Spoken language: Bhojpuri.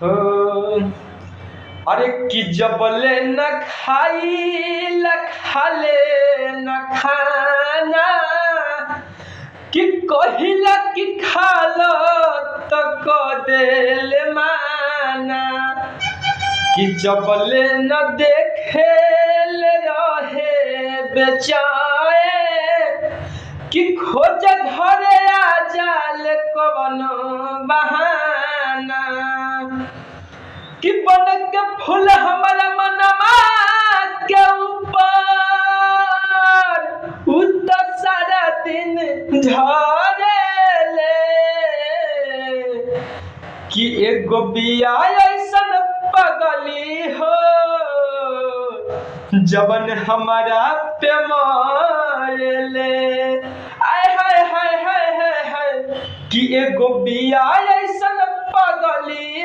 ओ, अरे कि जबले न खाई ल खाले न खाना कि कहिला कि खालो तो क देल माना कि जबले न देखेल रहे बेचाए कि खोज घरे आ जाल कवनो बहाना कि बन के फूल हमारा मनमा के ऊपर उत सारा दिन झरेले कि एगो बिया ऐसन पगली हो जबन हमारा पे मरेले। आय हाय हाय हाय हाय हाय कि एगो बिया ऐसन पगली